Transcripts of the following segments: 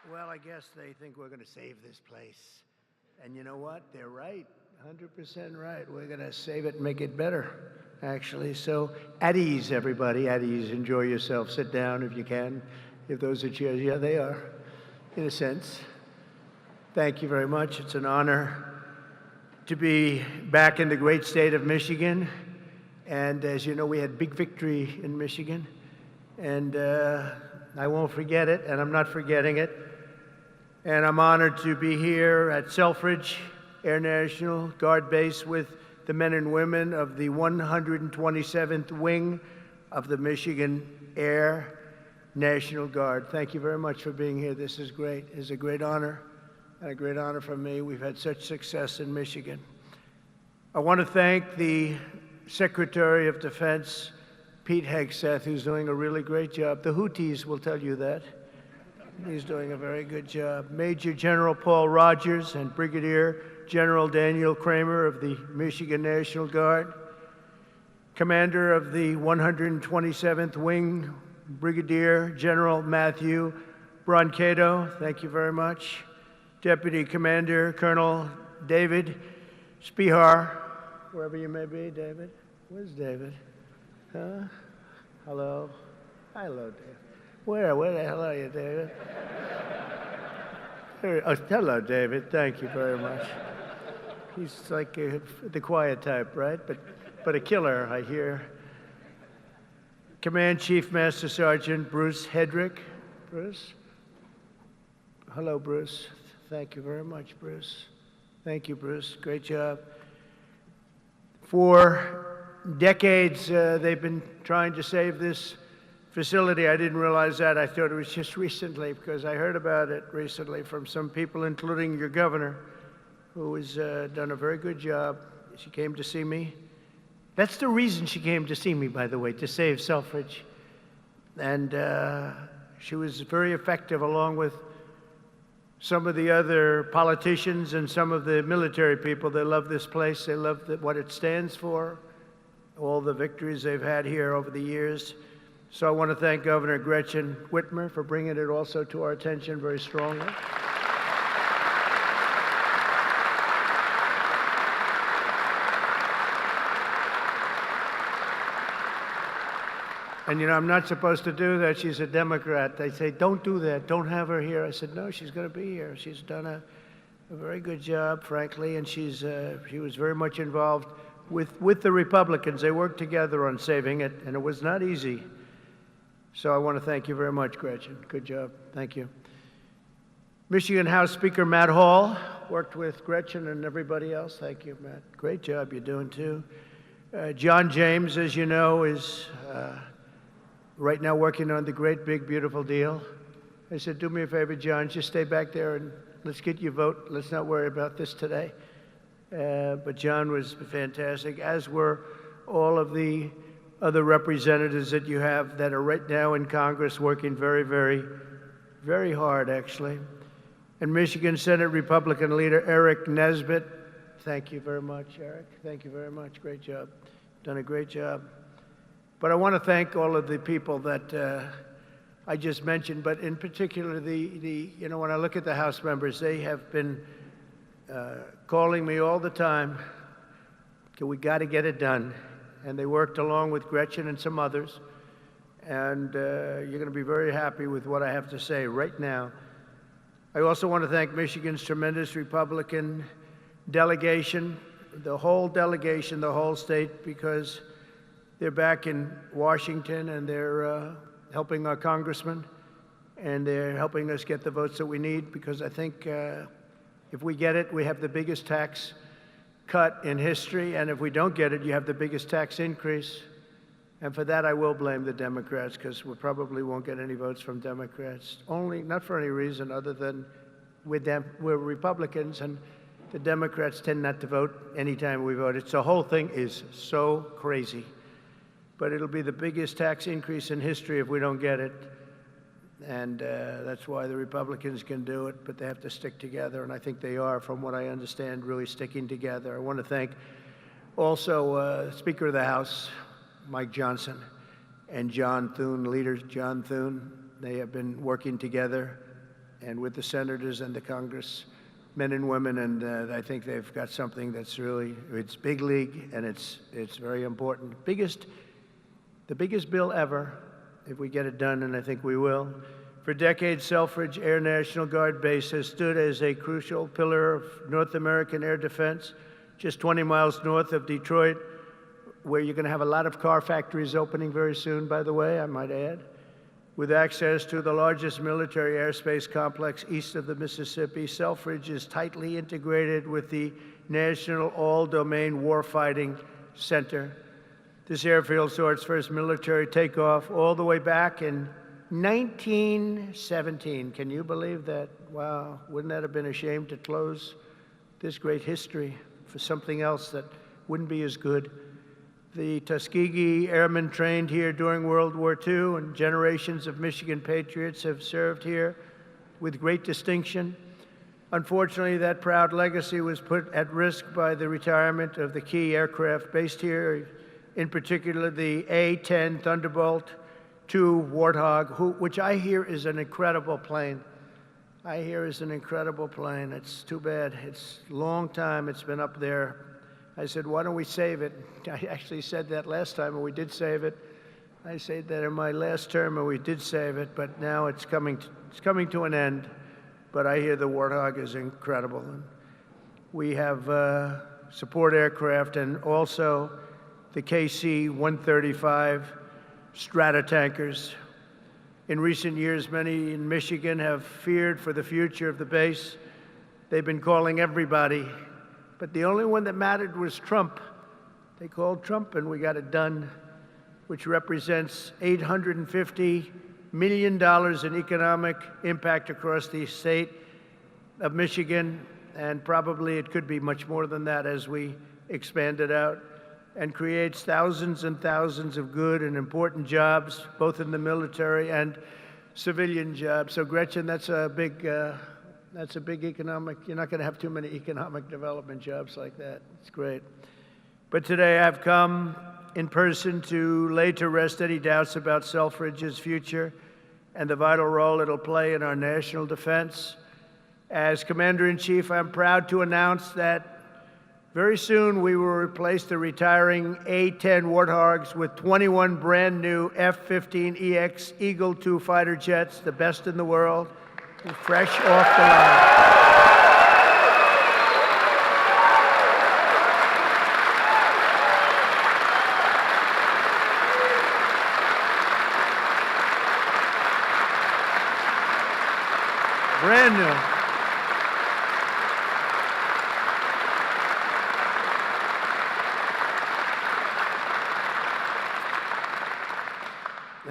Well, I guess they think we're going to save this place. And you know what? They're right. 100% right. We're going to save it and make it better, actually. So at ease, everybody. At ease. Enjoy yourself. Sit down if you can. If those are chairs, yeah, they are, in a sense. Thank you very much. It's an honor to be back in the great state of Michigan. And as you know, we had big victory in Michigan. And I won't forget it, and I'm not forgetting it. And I'm honored to be here at Selfridge Air National Guard Base with the men and women of the 127th Wing of the Michigan Air National Guard. Thank you very much for being here. This is great. It's a great honor, and a great honor for me. We've had such success in Michigan. I want to thank the Secretary of Defense, Pete Hegseth, who's doing a really great job. The Houthis will tell you that. He's doing a very good job. Major General Paul Rogers and Brigadier General Daniel Kramer of the Michigan National Guard. Commander of the 127th Wing, Brigadier General Matthew Brancato, thank you very much. Deputy Commander Colonel David Spihar, wherever you may be, David. Where's David? Huh? Hello? Hello, David. Where the hell are you, David? Oh, hello, David. Thank you very much. He's like the quiet type, right? But a killer, I hear. Command Chief Master Sergeant Bruce Hedrick. Bruce? Hello, Bruce. Thank you very much, Bruce. Thank you, Bruce. Great job. For decades, they've been trying to save this facility. I didn't realize that. I thought it was just recently, because I heard about it recently from some people, including your governor, who has done a very good job. She came to see me. That's the reason she came to see me, by the way, to save Selfridge. And she was very effective, along with some of the other politicians and some of the military people. They love this place. They love what it stands for, all the victories they've had here over the years. So I want to thank Governor Gretchen Whitmer for bringing it also to our attention very strongly. And you know, I'm not supposed to do that. She's a Democrat. They say, don't do that. Don't have her here. I said, no, she's going to be here. She's done a very good job, frankly, and she was very much involved with the Republicans. They worked together on saving it, and it was not easy. So I want to thank you very much, Gretchen. Good job. Thank you. Michigan House Speaker Matt Hall worked with Gretchen and everybody else. Thank you, Matt. Great job you're doing, too. John James, as you know, is right now working on the great, big, beautiful deal. I said, do me a favor, John, just stay back there and let's get your vote. Let's not worry about this today. But John was fantastic, as were all of the other representatives that you have that are right now in Congress working very, very, very hard, actually. And Michigan Senate Republican leader Eric Nesbitt, thank you very much, Eric. Thank you very much. Great job. Done a great job. But I want to thank all of the people that I just mentioned, but in particular, you know, when I look at the House members, they have been calling me all the time, we got to get it done. And they worked along with Gretchen and some others. And you're going to be very happy with what I have to say right now. I also want to thank Michigan's tremendous Republican delegation, the whole delegation, the whole state, because they're back in Washington and they're helping our congressman, and they're helping us get the votes that we need, because I think if we get it, we have the biggest tax cut in history, and if we don't get it, you have the biggest tax increase. And for that, I will blame the Democrats, because we probably won't get any votes from Democrats. Not for any reason other than we're Republicans, and the Democrats tend not to vote anytime we vote. The whole thing is so crazy. But it'll be the biggest tax increase in history if we don't get it. And that's why the Republicans can do it, but they have to stick together, and I think they are, from what I understand, really sticking together. I want to thank also Speaker of the House, Mike Johnson, and John Thune, leader John Thune. They have been working together and with the senators and the Congress men and women, and I think they've got something that's really, it's big league, and it's very important. The biggest bill ever, if we get it done, and I think we will. For decades, Selfridge Air National Guard Base has stood as a crucial pillar of North American air defense, just 20 miles north of Detroit, where you're going to have a lot of car factories opening very soon, by the way, I might add, with access to the largest military airspace complex east of the Mississippi. Selfridge is tightly integrated with the National All-Domain Warfighting Center. This airfield saw its first military takeoff all the way back in 1917. Can you believe that? Wow, wouldn't that have been a shame to close this great history for something else that wouldn't be as good? The Tuskegee Airmen trained here during World War II, and generations of Michigan patriots have served here with great distinction. Unfortunately, that proud legacy was put at risk by the retirement of the key aircraft based here, in particular the A-10 Thunderbolt II Warthog, which I hear is an incredible plane. It's too bad. It's a long time it's been up there. I said, why don't we save it? I actually said that last time, and we did save it. I said that in my last term, and we did save it, but now it's coming to an end. But I hear the Warthog is incredible. And we have support aircraft and also the KC-135 Stratotankers. In recent years, many in Michigan have feared for the future of the base. They've been calling everybody, but the only one that mattered was Trump. They called Trump, and we got it done, which represents $850 million in economic impact across the state of Michigan, and probably it could be much more than that as we expand it out, and creates thousands and thousands of good and important jobs, both in the military and civilian jobs. So Gretchen, that's a big economic, you're not going to have too many economic development jobs like that. It's great. But today I've come in person to lay to rest any doubts about Selfridge's future and the vital role it'll play in our national defense. As Commander-in-Chief, I'm proud to announce that very soon we will replace the retiring A-10 Warthogs with 21 brand new F-15EX Eagle II fighter jets, the best in the world, fresh off the line. Brand new.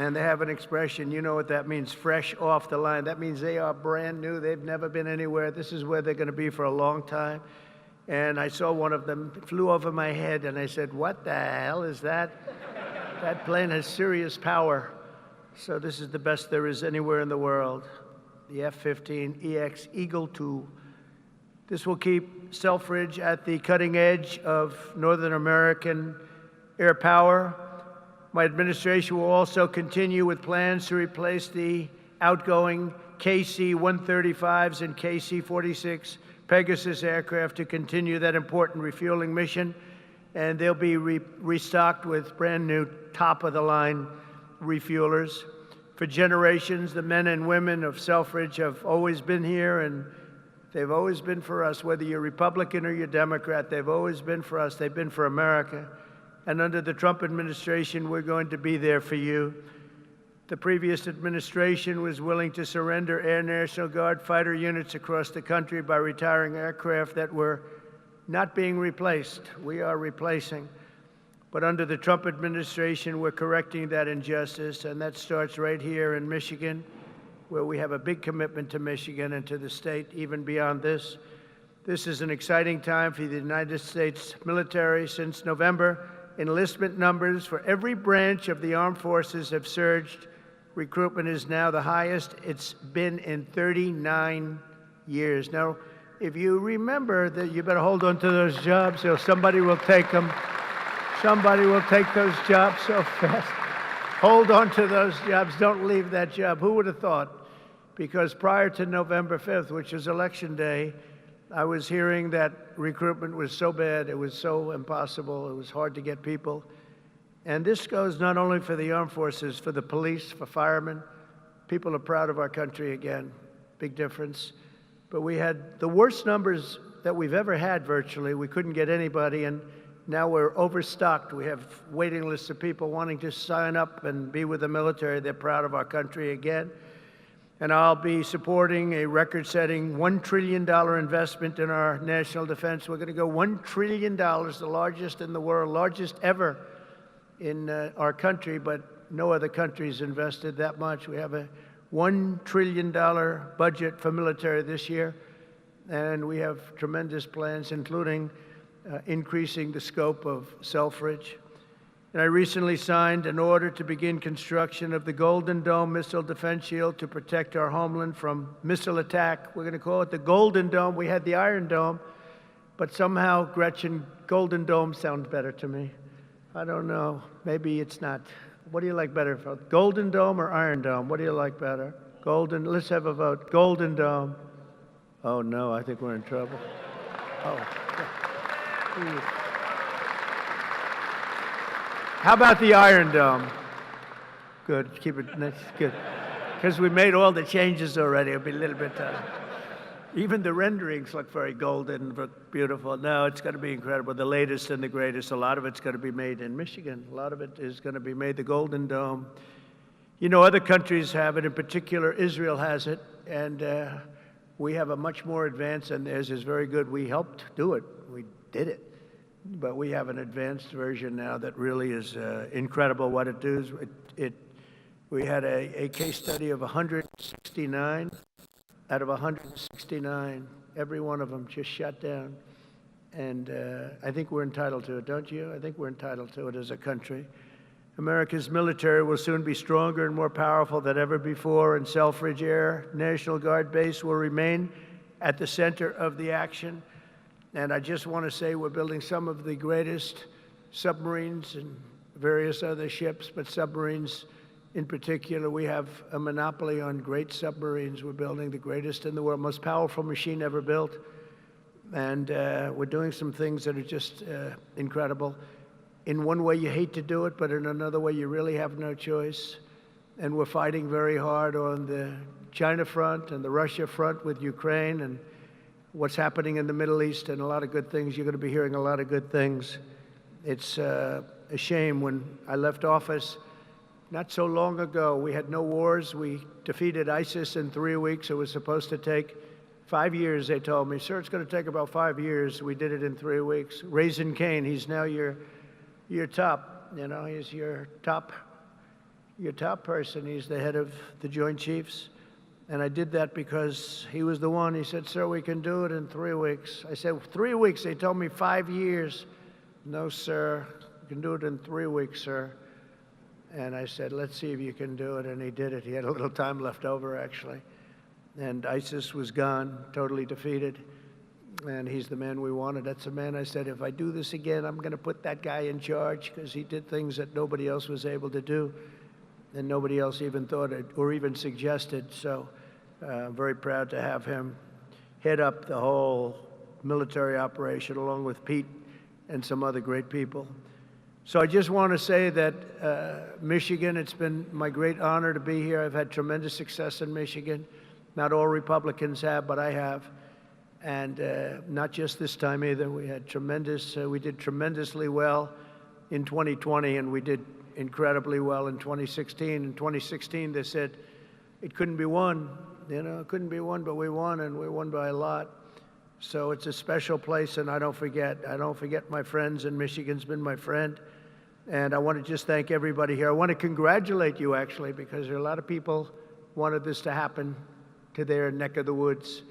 And they have an expression, you know what that means, fresh off the line. That means they are brand new. They've never been anywhere. This is where they're going to be for a long time. And I saw one of them, it flew over my head, and I said, what the hell is that? That plane has serious power. So this is the best there is anywhere in the world, the F-15EX Eagle II. This will keep Selfridge at the cutting edge of Northern American air power. My administration will also continue with plans to replace the outgoing KC-135s and KC-46 Pegasus aircraft to continue that important refueling mission. And they'll be restocked with brand new top-of-the-line refuelers. For generations, the men and women of Selfridge have always been here, and they've always been for us. Whether you're Republican or you're Democrat, they've always been for us. They've been for America. And under the Trump administration, we're going to be there for you. The previous administration was willing to surrender Air National Guard fighter units across the country by retiring aircraft that were not being replaced. We are replacing. But under the Trump administration, we're correcting that injustice, and that starts right here in Michigan, where we have a big commitment to Michigan and to the state, even beyond this. This is an exciting time for the United States military. Since November, enlistment numbers for every branch of the armed forces have surged. Recruitment is now the highest it's been in 39 years. Now, if you remember that, you better hold on to those jobs or somebody will take them. Somebody will take those jobs so fast. Hold on to those jobs. Don't leave that job. Who would have thought? because prior to November 5th, which is Election Day, I was hearing that recruitment was so bad, it was so impossible, it was hard to get people. And this goes not only for the armed forces, for the police, for firemen. People are proud of our country again, big difference. But we had the worst numbers that we've ever had virtually. We couldn't get anybody, and now we're overstocked. We have waiting lists of people wanting to sign up and be with the military. They're proud of our country again. And I'll be supporting a record-setting $1 trillion investment in our national defense. We're going to go $1 trillion, the largest in the world, largest ever in our country, but no other country's invested that much. We have a $1 trillion budget for military this year, and we have tremendous plans, including increasing the scope of Selfridge. And I recently signed an order to begin construction of the Golden Dome missile defense shield to protect our homeland from missile attack. We're going to call it the Golden Dome. We had the Iron Dome, but somehow, Gretchen, Golden Dome sounds better to me. I don't know. Maybe it's not. What do you like better, Golden Dome or Iron Dome? What do you like better? Golden, let's have a vote. Golden Dome. Oh, no, I think we're in trouble. Oh. How about the Iron Dome? Good, keep it, that's good. Because we made all the changes already, it'll be a little bit, even the renderings look very golden, look beautiful. No, it's going to be incredible, the latest and the greatest. A lot of it's going to be made in Michigan. A lot of it is going to be made, the Golden Dome. You know, other countries have it, in particular, Israel has it, and we have a much more advanced, and theirs is very good. We helped do it, we did it. But we have an advanced version now that really is incredible what it does. We had a case study of 169. Out of 169, every one of them just shut down. And I think we're entitled to it, don't you? I think we're entitled to it as a country. America's military will soon be stronger and more powerful than ever before, and Selfridge Air National Guard Base will remain at the center of the action. And I just want to say we're building some of the greatest submarines and various other ships, but submarines in particular, we have a monopoly on great submarines. We're building the greatest in the world, most powerful machine ever built. And we're doing some things that are just incredible. In one way, you hate to do it, but in another way, you really have no choice. And we're fighting very hard on the China front and the Russia front with Ukraine and what's happening in the Middle East, and a lot of good things. You're going to be hearing a lot of good things. It's a shame. When I left office not so long ago, we had no wars. We defeated ISIS in 3 weeks. It was supposed to take 5 years, they told me. Sir, it's going to take about 5 years. We did it in 3 weeks. Raising Cain, he's now your top, you know, he's your top person. He's the head of the Joint Chiefs. And I did that because he was the one. He said, sir, we can do it in 3 weeks. I said, 3 weeks? They told me 5 years. No, sir, you can do it in 3 weeks, sir. And I said, let's see if you can do it. And he did it. He had a little time left over, actually. And ISIS was gone, totally defeated. And he's the man we wanted. That's the man I said, if I do this again, I'm going to put that guy in charge, because he did things that nobody else was able to do. And nobody else even thought it or even suggested. So I'm very proud to have him head up the whole military operation along with Pete and some other great people. So I just want to say that Michigan, it's been my great honor to be here. I've had tremendous success in Michigan. Not all Republicans have, but I have. And not just this time either. We had we did tremendously well in 2020, and we did incredibly well in 2016. In 2016, they said it couldn't be won. You know, it couldn't be won, but we won, and we won by a lot. So it's a special place, and I don't forget my friends, and Michigan's been my friend. And I want to just thank everybody here. I want to congratulate you, actually, because there are a lot of people wanted this to happen to their neck of the woods,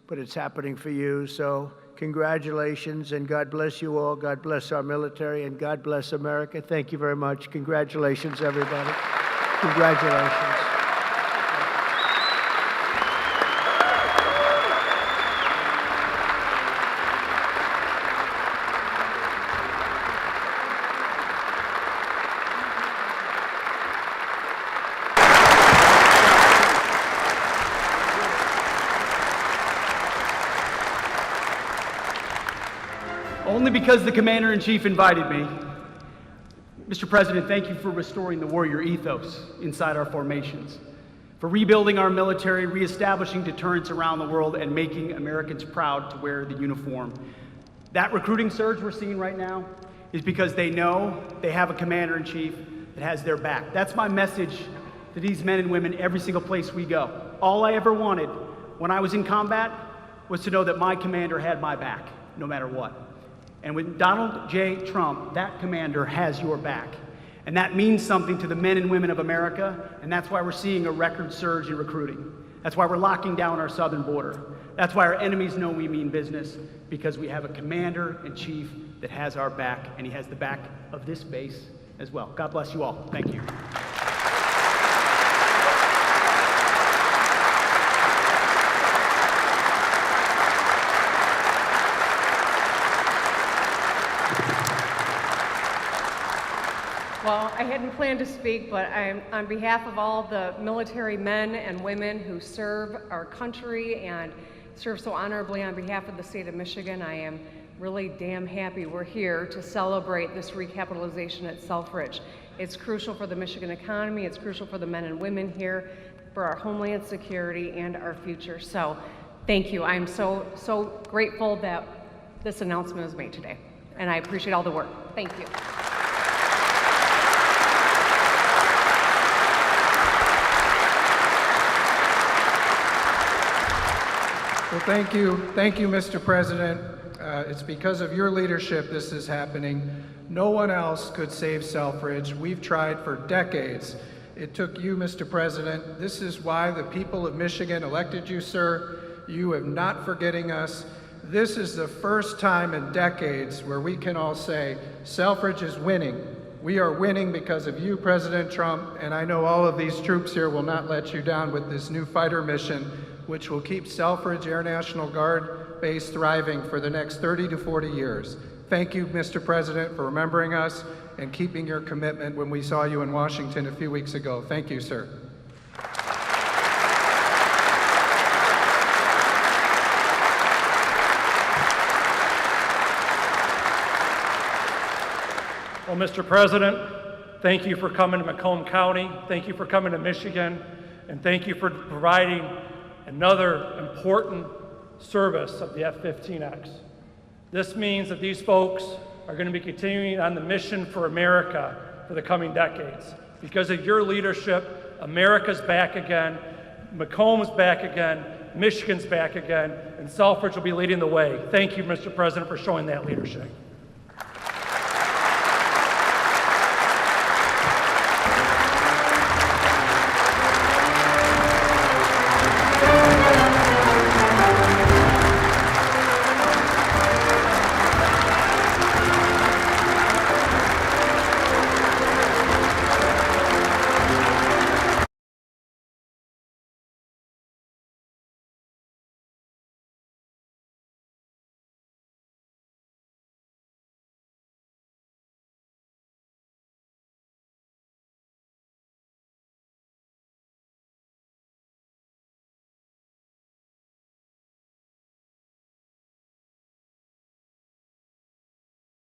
but it's happening for you. So congratulations, and God bless you all. God bless our military, and God bless America. Thank you very much. Congratulations, everybody. Congratulations. Only because the Commander-in-Chief invited me. Mr. President, thank you for restoring the warrior ethos inside our formations, for rebuilding our military, reestablishing deterrence around the world, and making Americans proud to wear the uniform. That recruiting surge we're seeing right now is because they know they have a Commander-in-Chief that has their back. That's my message to these men and women every single place we go. All I ever wanted when I was in combat was to know that my commander had my back, no matter what. And with Donald J. Trump, that commander has your back. And that means something to the men and women of America, and that's why we're seeing a record surge in recruiting. That's why we're locking down our southern border. That's why our enemies know we mean business, because we have a Commander-in-Chief that has our back, and he has the back of this base as well. God bless you all. Thank you. Well, I hadn't planned to speak, but I'm on behalf of all the military men and women who serve our country and serve so honorably on behalf of the state of Michigan. I am really damn happy we're here to celebrate this recapitalization at Selfridge. It's crucial for the Michigan economy, it's crucial for the men and women here, for our homeland security and our future. So thank you. I'm so grateful that this announcement was made today, and I appreciate all the work. Thank you. Well, thank you, Mr. President. It's because of your leadership this is happening. No one else could save Selfridge. We've tried for decades. It took you, Mr. President. This is why the people of Michigan elected you, sir. You are not forgetting us. This is the first time in decades where we can all say, Selfridge is winning. We are winning because of you, President Trump, and I know all of these troops here will not let you down with this new fighter mission, which will keep Selfridge Air National Guard base thriving for the next 30 to 40 years. Thank you, Mr. President, for remembering us and keeping your commitment when we saw you in Washington a few weeks ago. Thank you, sir. Well, Mr. President, thank you for coming to Macomb County. Thank you for coming to Michigan. And thank you for providing another important service of the F-15X. This means that these folks are going to be continuing on the mission for America for the coming decades. Because of your leadership, America's back again, Macomb's back again, Michigan's back again, and Selfridge will be leading the way. Thank you, Mr. President, for showing that leadership.